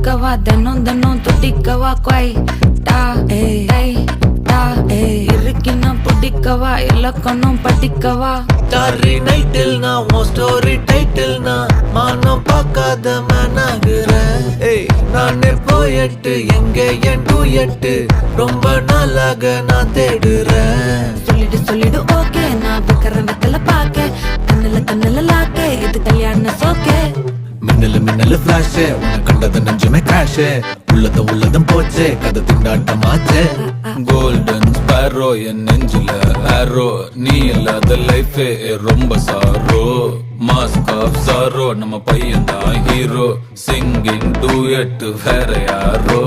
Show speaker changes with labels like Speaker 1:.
Speaker 1: தொட்டுக்கவா தினம் தினம் தொட்டிக்கவா குவை டா ஏய் டா இருக்கினா பிடிக்கவா இலக்கணம் படிக்கவா
Speaker 2: டாரி நைட்டில் நான் உன் ஸ்டோரி டைட்டில் நான் மானம் பார்க்காத மேனாகிறேன். நானே போயட்டு எங்க என் டூயட்டு ரொம்ப நாளாக நான் தேடுறேன்.
Speaker 1: சொல்லிடு ஓகே நான் வைக்கிறேன் வெத்தல பாக்க கண்ணுல லாக்க இது கல்யாண சோக்கே
Speaker 2: மின்னலு ஃபிளாஷ் உன்னை கண்டது நெஞ்சுமே கிராஷ் உள்ளதும் போச்சே கதை திண்டாட்டமாச்சே. கோல்டன் ஸ்பேரோ என் நெஞ்சில ஆரோ நீ இல்லாத லைஃபே ரொம்ப சாரோ. மாஸ்க் ஆஃப் சாரோ நம்ம பையன் தான் ஹீரோ சிங்கிங் டூயட் வேற யாரோ.